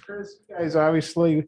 Chris, guys, obviously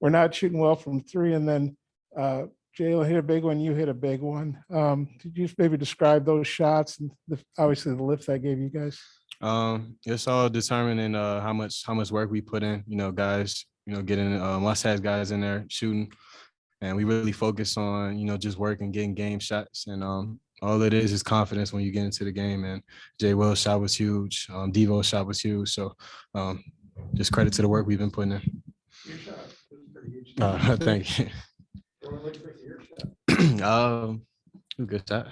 we're not shooting well from three, and then Jaylin hit a big one, you hit a big one. Could you maybe describe those shots and obviously the lift that gave you guys? It's all determined in how much work we put in. Guys, getting must-have guys in there shooting, and we really focus on just working, getting game shots, and all it is confidence when you get into the game. And Jay Will's shot was huge. Devo's shot was huge. So just credit to the work we've been putting in. Your shot was pretty huge. Thank you. Good shot.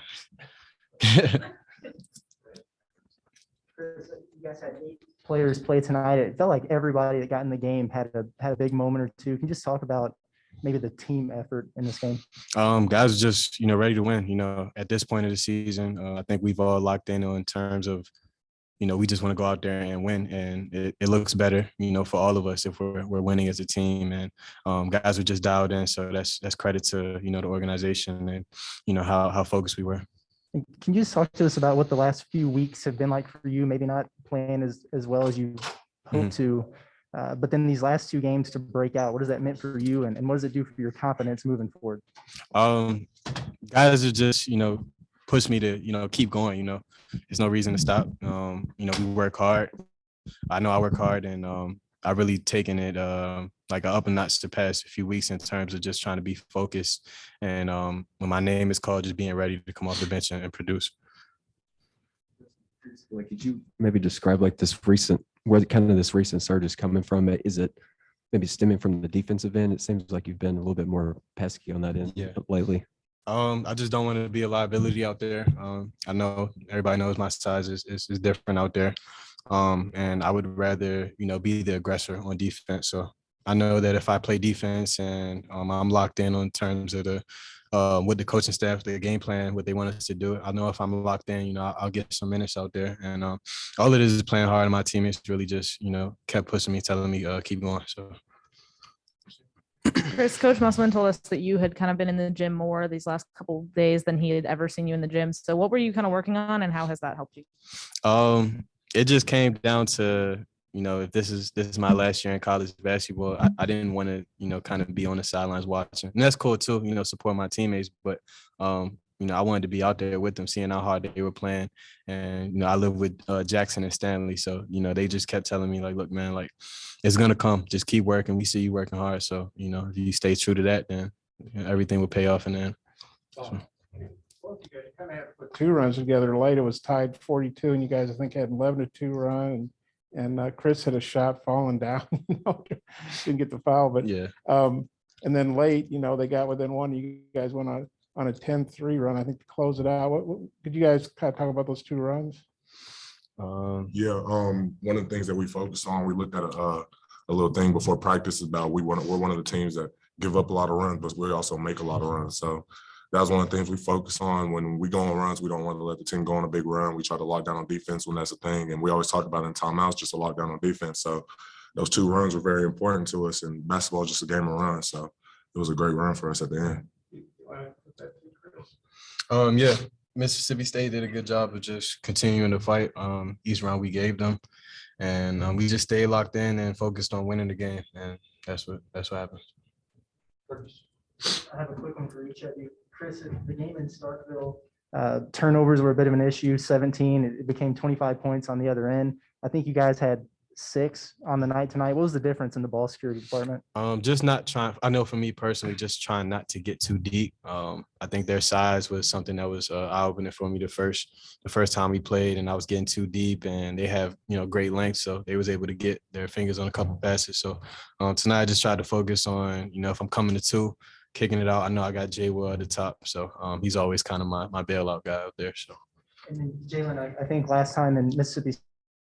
Chris, you guys had 8 players play tonight. It felt like everybody that got in the game had a big moment or two. Can you just talk about maybe the team effort in this game? Guys are just ready to win. At this point of the season, I think we've all locked in terms of we just want to go out there and win, and it looks better for all of us if we're winning as a team. And guys are just dialed in, so that's credit to the organization and how focused we were. Can you just talk to us about what the last few weeks have been like for you? Maybe not playing as well as you hope to, but then these last 2 games to break out, what has that meant for you, and what does it do for your confidence moving forward? Guys are just push me to keep going. There's no reason to stop. We work hard. I know I work hard, and I've really taken it like an up a notch the past few weeks in terms of just trying to be focused. And when my name is called, just being ready to come off the bench and produce. Like, could you maybe describe like where this recent surge is coming from? Is it maybe stemming from the defensive end? It seems like you've been a little bit more pesky on that end lately. I just don't want to be a liability out there. I know everybody knows my size is different out there. And I would rather, be the aggressor on defense. So I know that if I play defense and I'm locked in on terms of with the coaching staff, the game plan, what they want us to do, I know if I'm locked in, I'll get some minutes out there. And all it is playing hard. And my teammates really just, kept pushing me, telling me keep going. So. Chris, Coach Musselman told us that you had kind of been in the gym more these last couple of days than he had ever seen you in the gym. So what were you kind of working on, and how has that helped you? It just came down to, if this is my last year in college basketball, I didn't want to, kind of be on the sidelines watching. And that's cool too, support my teammates. But, I wanted to be out there with them, seeing how hard they were playing. And, I live with Jackson and Stanley. So, they just kept telling me, like, look, man, like, it's going to come. Just keep working. We see you working hard. So, if you stay true to that, then everything will pay off in the end. So. Well, you guys kind of had to put 2 runs together late. It was tied 42, and you guys, I think, had 11-2 run. And Chris had a shot falling down. Didn't get the foul, but yeah. And then late, they got within 1. You guys went on a 10-3 run, I think, to close it out. What could you guys kind of talk about those 2 runs? One of the things that we focused on, we looked at a little thing before practice about we're one of the teams that give up a lot of runs, but we also make a lot of runs. So that was one of the things we focus on. When we go on runs, we don't want to let the team go on a big run. We try to lock down on defense when that's a thing. And we always talk about in timeouts, just to lock down on defense. So those 2 runs were very important to us, and basketball is just a game of runs. So it was a great run for us at the end. Yeah, Mississippi State did a good job of just continuing to fight each round we gave them. And we just stayed locked in and focused on winning the game. And that's what happened. I have a quick one for each of you. Chris, the game in Starkville, turnovers were a bit of an issue, 17. It became 25 points on the other end. I think you guys had 6 on the night tonight. What was the difference in the ball security department? Just not trying. I know for me personally, just trying not to get too deep. I think their size was something that was eye-opening for me the first time we played, and I was getting too deep. And they have great length, so they was able to get their fingers on a couple passes. So tonight I just tried to focus on if I'm coming to 2, kicking it out. I know I got Jay Will at the top, so he's always kind of my bailout guy out there. So. And then Jaylin, I think last time in Mississippi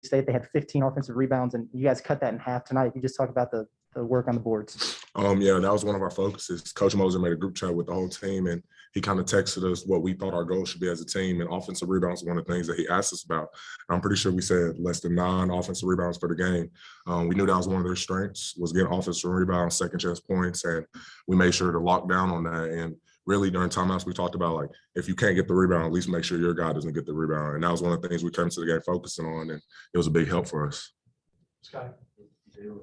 State they had 15 offensive rebounds, and you guys cut that in half tonight. You just talk about the work on the boards. That was one of our focuses. Coach Moser made a group chat with the whole team, and he kind of texted us what we thought our goal should be as a team. And offensive rebounds is one of the things that he asked us about. I'm pretty sure we said less than 9 offensive rebounds for the game. We knew that was one of their strengths, was getting offensive rebounds, second chance points, and we made sure to lock down on that. And really during timeouts, we talked about, like, if you can't get the rebound, at least make sure your guy doesn't get the rebound. And that was one of the things we came to the game focusing on, and it was a big help for us.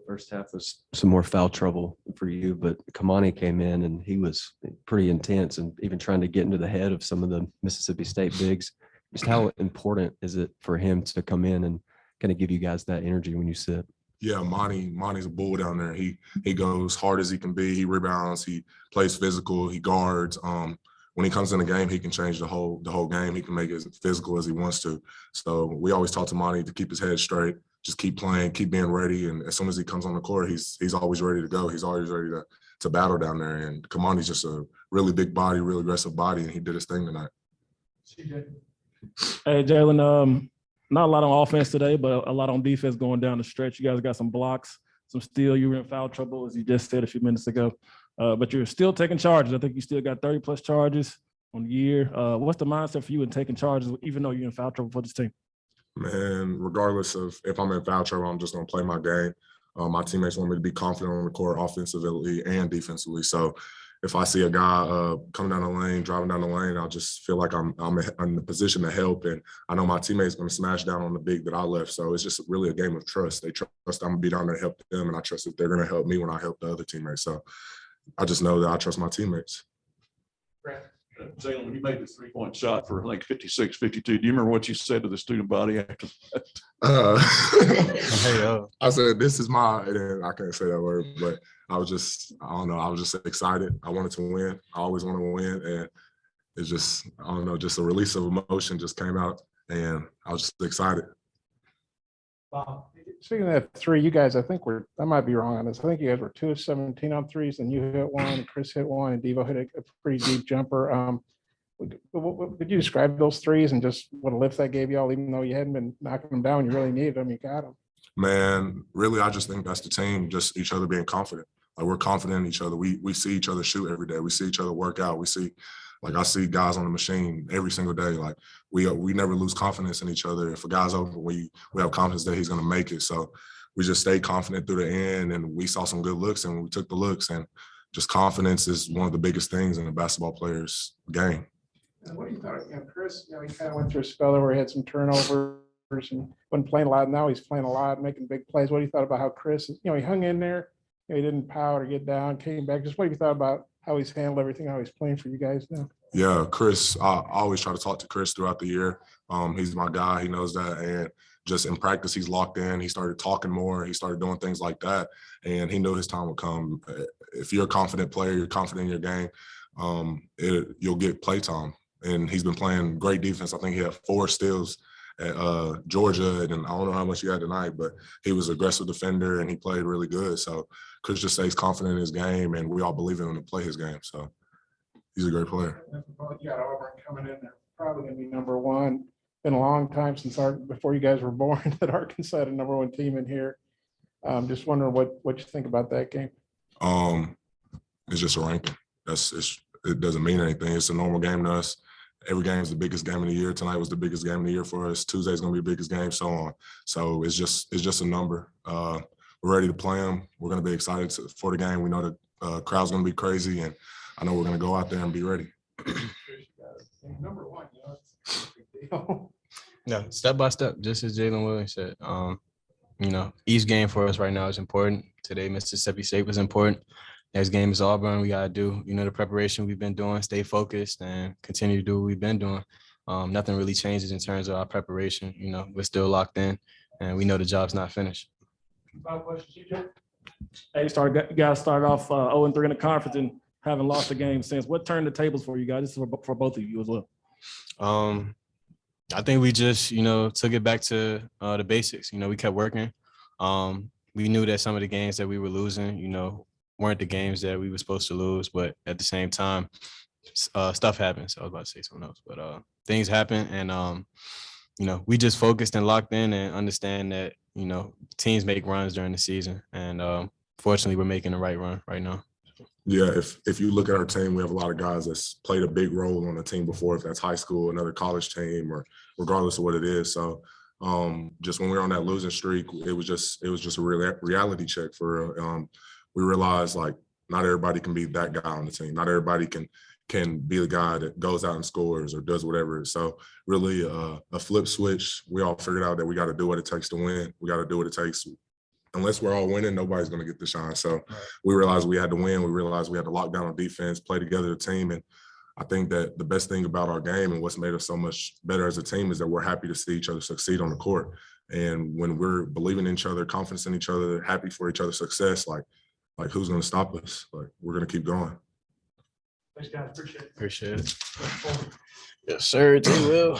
First half was some more foul trouble for you, but Kamani came in and he was pretty intense and even trying to get into the head of some of the Mississippi State bigs. Just how important is it for him to come in and kind of give you guys that energy when you sit? Yeah, Monty's a bull down there. He goes hard as he can be. He rebounds. He plays physical. He guards. When he comes in the game, he can change the whole game. He can make it as physical as he wants to. So we always talk to Monty to keep his head straight, just keep playing, keep being ready. And as soon as he comes on the court, he's always ready to go. He's always ready to battle down there. And Kamani's just a really big body, really aggressive body, and he did his thing tonight. Hey, Jaylin, not a lot on offense today, but a lot on defense going down the stretch. You guys got some blocks, some steal. You were in foul trouble, as you just said a few minutes ago. But you're still taking charges. I think you still got 30-plus charges on the year. What's the mindset for you in taking charges, even though you're in foul trouble for this team? Man, regardless of if I'm in foul trouble, I'm just going to play my game. My teammates want me to be confident on the court offensively and defensively. So if I see a guy coming down the lane, driving down the lane, I'll just feel like I'm in the position to help. And I know my teammate's going to smash down on the big that I left. So it's just really a game of trust. They trust I'm going to be down there to help them, and I trust that they're going to help me when I help the other teammates. So I just know that I trust my teammates. Jaylin, when you made this 3-point shot for, I think, 56-52, do you remember what you said to the student body after that? I said, this is my, and I can't say that word, but I was just excited. I wanted to win. I always want to win. And it's just, I don't know, just a release of emotion just came out, and I was just excited. Speaking of that three, you guys, I might be wrong on this. I think you guys were 2 of 17 on threes, and you hit one, Chris hit one, and Devo hit a pretty deep jumper. Could you describe those threes and just what a lift that gave y'all, even though you hadn't been knocking them down, you really needed them, you got them? Man, really, I just think that's the team, just each other being confident. Like, we're confident in each other. We see each other shoot every day. We see each other work out. I see guys on the machine every single day. Like, we never lose confidence in each other. If a guy's open, we have confidence that he's going to make it. So we just stayed confident through the end, and we saw some good looks, and we took the looks. And just confidence is one of the biggest things in a basketball player's game. And what do you thought? Chris, he kind of went through a spell where he had some turnovers and wasn't playing a lot. Now he's playing a lot, making big plays. What do you thought about how Chris, he hung in there, he didn't pout or get down, came back. Just what have you thought about how he's handled everything, how he's playing for you guys now? Yeah, Chris, I always try to talk to Chris throughout the year. He's my guy. He knows that. And just in practice, he's locked in. He started talking more. He started doing things like that. And he knew his time would come. If you're a confident player, you're confident in your game, you'll get play time. And he's been playing great defense. I think he had 4 steals at Georgia, and I don't know how much he had tonight, but he was an aggressive defender and he played really good. So Chris just stays confident in his game, and we all believe in him to play his game. So he's a great player. You got Auburn coming in there, probably going to be number one. Been a long time since before you guys were born that Arkansas had a number one team in here. Just wondering what you think about that game. It's just a ranking. It doesn't mean anything. It's a normal game to us. Every game is the biggest game of the year. Tonight was the biggest game of the year for us. Tuesday's going to be the biggest game, so on. So it's just a number. We're ready to play them. We're going to be excited for the game. We know the crowd's going to be crazy, and I know we're going to go out there and be ready. Number one, it's a big deal. Yeah, step by step, just as Jaylin Williams said. Each game for us right now is important. Today, Mississippi State was important. Next game is Auburn. We got to do, the preparation we've been doing, stay focused, and continue to do what we've been doing. Nothing really changes in terms of our preparation. We're still locked in, and we know the job's not finished. Final question, CJ? Hey, you guys started off 0-3 in the conference and haven't lost a game since. What turned the tables for you guys? This is for both of you as well. I think we just, took it back to the basics. We kept working. We knew that some of the games that we were losing, weren't the games that we were supposed to lose, but at the same time, stuff happens. I was about to say something else, but things happen, and we just focused and locked in and understand that teams make runs during the season, and fortunately, we're making the right run right now. Yeah, if you look at our team, we have a lot of guys that's played a big role on the team before, if that's high school, another college team, or regardless of what it is. So just when we were on that losing streak, it was just a reality check for we realized, like, not everybody can be that guy on the team. Not everybody can be the guy that goes out and scores or does whatever. So really a flip switch. We all figured out that we got to do what it takes to win. We got to do what it takes unless we're all winning, nobody's going to get the shine. So we realized we had to win. We realized we had to lock down on defense, play together, the team. And I think that the best thing about our game and what's made us so much better as a team is that we're happy to see each other succeed on the court. And when we're believing in each other, confidence in each other, happy for each other's success, like who's going to stop us? Like, we're going to keep going. Appreciate it. Yes, sir. They will.